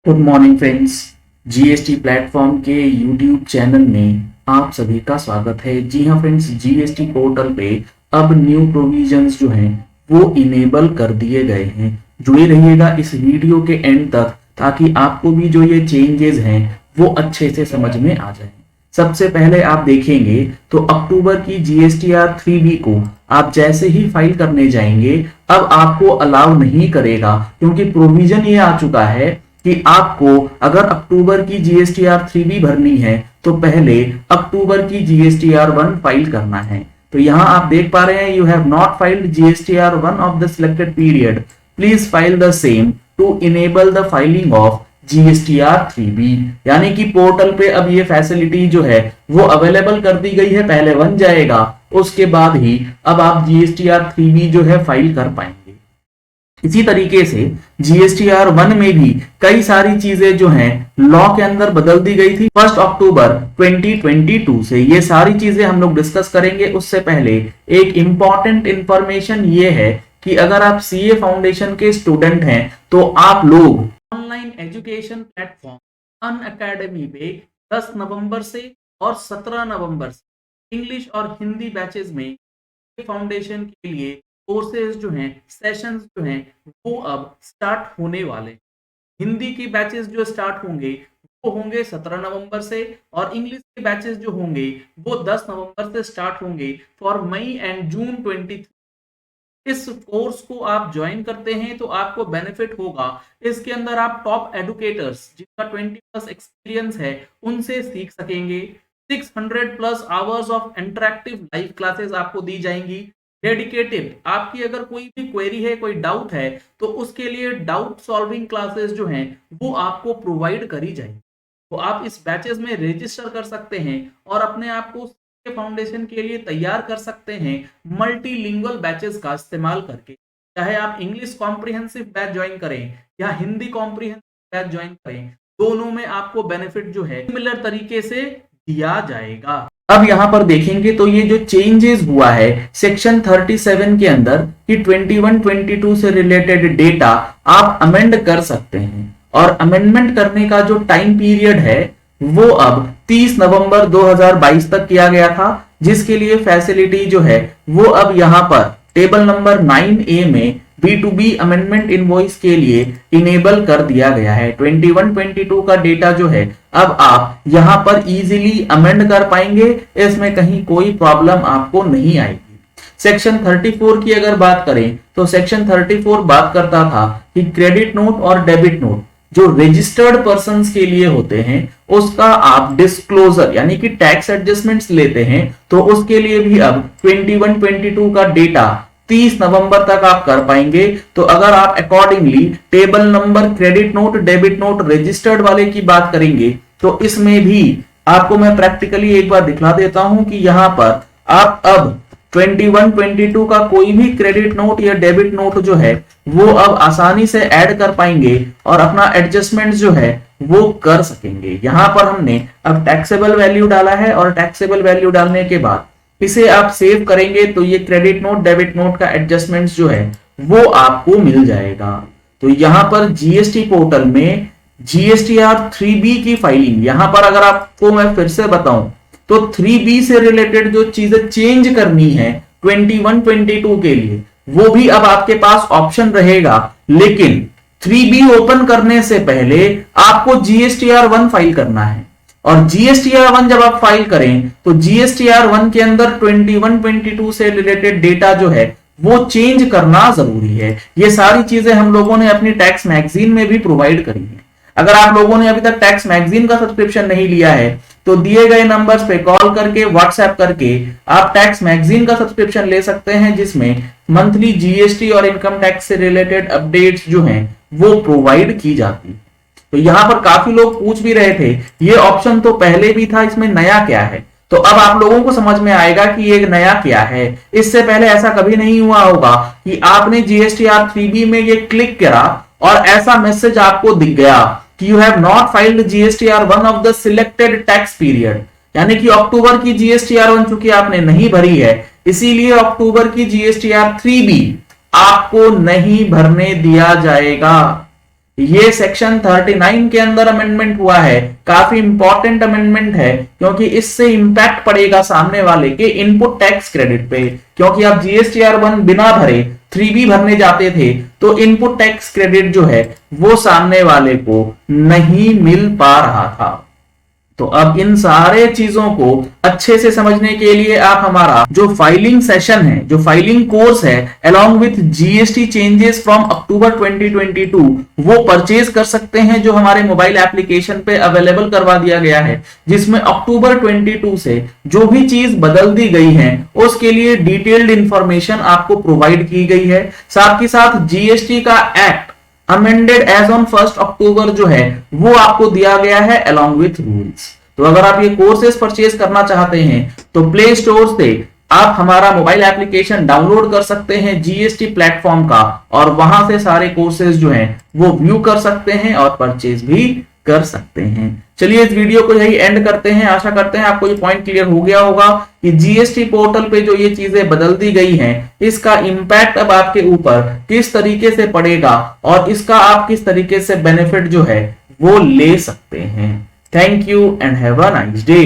Good morning friends. GST platform के YouTube channel में आप सभी का स्वागत है। जी हाँ फ्रेंड्स, जीएसटी पोर्टल पे अब न्यू प्रोविजंस जो हैं वो इनेबल कर दिए गए हैं। जुड़े रहिएगा इस वीडियो के एंड तक ताकि आपको भी जो ये चेंजेस हैं वो अच्छे से समझ में आ जाए। सबसे पहले आप देखेंगे तो अक्टूबर की जीएसटीआर 3B को आप जैसे ही फाइल करने जाएंगे अब आपको अलाउ नहीं करेगा, क्योंकि प्रोविजन ये आ चुका है कि आपको अगर अक्टूबर की जीएसटीआर 3B भरनी है तो पहले अक्टूबर की जीएसटीआर 1 फाइल करना है। तो यहां आप देख पा रहे हैं, you have not filed GSTR 1 of the selected period, please file the same to enable the filing of GSTR 3B। यानी कि पोर्टल पे अब ये फैसिलिटी जो है वो अवेलेबल कर दी गई है। पहले 1 जाएगा, उसके बाद ही अब आप जीएसटीआर 3B जो है फाइल कर पाएंगे। इसी तरीके से जीएसटीआर 1 में भी कई सारी चीजें जो हैं लॉ के अंदर बदल दी गई थी 1 अक्टूबर 2022 से। ये सारी चीजें हम लोग डिस्कस करेंगे। उससे पहले एक इंपॉर्टेंट इंफॉर्मेशन ये है कि अगर आप सीए फाउंडेशन के स्टूडेंट हैं तो आप लोग ऑनलाइन एजुकेशन प्लेटफॉर्म अनअकैडमी पे 10 नवंबर से और 17 नवंबर से इंग्लिश और हिंदी बैचेस में फाउंडेशन के लिए कोर्सेज जो हैं, सेशंस जो हैं वो अब स्टार्ट होने वाले। हिंदी की बैचेस जो स्टार्ट होंगे वो होंगे 17 नवंबर से और इंग्लिश के बैचेस जो होंगे वो 10 नवंबर से स्टार्ट होंगे फॉर मई एंड जून 23। इस कोर्स को आप ज्वाइन करते हैं तो आपको बेनिफिट होगा। इसके अंदर आप टॉप एडुकेटर्स जिनका 20+ एक्सपीरियंस है उनसे सीख सकेंगे। 600+ hours of interactive live classes आपको दी जाएंगी। डेडिकेटेड, आपकी अगर कोई भी क्वेरी है, कोई डाउट है तो उसके लिए डाउट सॉल्विंग क्लासेस जो हैं वो आपको प्रोवाइड करी जाएंगी। तो आप इस बैचेस में रजिस्टर कर सकते हैं और अपने आप को फाउंडेशन के लिए तैयार कर सकते हैं मल्टीलिंगुअल बैचेस का इस्तेमाल करके। चाहे आप इंग्लिश कॉम्प्रिहेंसिव बैच ज्वाइन करें या हिंदी कॉम्प्रिहेंसिव बैच ज्वाइन करें, दोनों में आपको बेनिफिट जो है सिमिलर तरीके से दिया जाएगा। अब यहां पर देखेंगे तो ये जो चेंजेस हुआ है सेक्शन 37 के अंदर कि 21-22 से रिलेटेड डेटा आप अमेंड कर सकते हैं और अमेंडमेंट करने का जो टाइम पीरियड है वो अब 30 नवंबर 2022 तक किया गया था, जिसके लिए फैसिलिटी जो है वो अब यहां पर टेबल नंबर 9A में B2B अमेंडमेंट इनवॉइस के लिए इनेबल कर दिया गया है। 21-22 का डेटा जो है अब आप यहां पर इजीली अमेंड कर पाएंगे, इसमें कहीं कोई प्रॉब्लम आपको नहीं आएगी। सेक्शन 34 की अगर बात करें तो सेक्शन 34 बात करता था कि क्रेडिट नोट और डेबिट नोट जो रजिस्टर्ड पर्संस के लिए होते हैं उसका आप डिस्क्लोजर यानी कि टैक्स एडजस्टमेंट्स लेते हैं तो उसके लिए भी अब 21-22 का डेटा 30 नवंबर तक आप कर पाएंगे। तो अगर आप accordingly table number credit note debit note registered वाले की बात करेंगे तो इसमें भी आपको मैं प्रैक्टिकली एक बार दिखला देता हूं कि यहां पर आप अब 21-22 का कोई भी क्रेडिट नोट या डेबिट नोट जो है वो अब आसानी से ऐड कर पाएंगे और अपना एडजस्टमेंट जो है वो कर सकेंगे। यहां पर हमने अब टैक्सेबल वैल्यू डाला है और टैक्सेबल वैल्यू डालने के बाद इसे आप सेव करेंगे तो ये क्रेडिट नोट डेबिट नोट का एडजस्टमेंट जो है वो आपको मिल जाएगा। तो यहां पर जीएसटी पोर्टल में जीएसटीआर 3B की फाइलिंग, यहां पर अगर आपको मैं फिर से बताऊं तो 3B से रिलेटेड जो चीजें चेंज करनी है 21-22 के लिए वो भी अब आपके पास ऑप्शन रहेगा, लेकिन 3B ओपन करने से पहले आपको जीएसटीआर 1 फाइल करना है और जीएसटीआर 1 जब आप फाइल करें तो जीएसटीआर 1 के अंदर 21-22 से रिलेटेड डेटा जो है वो चेंज करना जरूरी है। ये सारी चीजें हम लोगों ने अपनी टैक्स मैगजीन में भी प्रोवाइड करी है। अगर आप लोगों ने अभी तक टैक्स मैगजीन का सब्सक्रिप्शन नहीं लिया है तो दिए गए नंबर्स पे कॉल करके व्हाट्सएप करके आप टैक्स मैगजीन का सब्सक्रिप्शन ले सकते हैं, जिसमें मंथली जीएसटी और इनकम टैक्स से रिलेटेड अपडेट्स जो हैं वो प्रोवाइड की जाती है। तो यहां पर काफी लोग पूछ भी रहे थे ये ऑप्शन तो पहले भी था, इसमें नया क्या है। तो अब आप लोगों को समझ में आएगा कि ये नया क्या है। इससे पहले ऐसा कभी नहीं हुआ होगा कि आपने जीएसटीआर 3B में ये क्लिक करा और ऐसा मैसेज आपको दिख गया कि you have not filed GSTR 1 of the selected tax period, यानी कि अक्टूबर की जीएसटीआर 1 चूंकि आपने नहीं भरी है इसीलिए अक्टूबर की जीएसटीआर 3B आपको नहीं भरने दिया जाएगा। ये सेक्शन 39 के अंदर अमेंडमेंट हुआ है, काफी इंपॉर्टेंट अमेंडमेंट है क्योंकि इससे इंपैक्ट पड़ेगा सामने वाले के इनपुट टैक्स क्रेडिट पे। क्योंकि आप GSTR1 बिना भरे 3B भरने जाते थे तो इनपुट टैक्स क्रेडिट जो है वो सामने वाले को नहीं मिल पा रहा था। तो अब इन सारे चीजों को अच्छे से समझने के लिए आप हमारा जो फाइलिंग सेशन है, जो फाइलिंग कोर्स है along with GST changes from October 2022 वो परचेज कर सकते हैं, जो हमारे मोबाइल एप्लीकेशन पे अवेलेबल करवा दिया गया है, जिसमें अक्टूबर 22 से जो भी चीज बदल दी गई है उसके लिए डिटेल्ड इंफॉर्मेशन आपको प्रोवाइड की गई है। साथ ही साथ GST का एक्ट अमेंडेड एज ऑन 1 अक्टूबर जो है वो आपको दिया गया है अलोंग विथ रूल्स। तो अगर आप ये कोर्सेज परचेज करना चाहते हैं तो प्ले स्टोर से आप हमारा मोबाइल एप्लीकेशन डाउनलोड कर सकते हैं GST प्लेटफॉर्म का, और वहां से सारे कोर्सेज जो हैं वो व्यू कर सकते हैं और परचेज भी कर सकते हैं। चलिए इस वीडियो को यही एंड करते हैं। आशा करते हैं आपको ये पॉइंट क्लियर हो गया होगा कि GST पोर्टल पे जो ये चीजें बदल दी गई हैं इसका इंपैक्ट अब आपके ऊपर किस तरीके से पड़ेगा और इसका आप किस तरीके से बेनिफिट जो है वो ले सकते हैं। Thank you and have a nice day.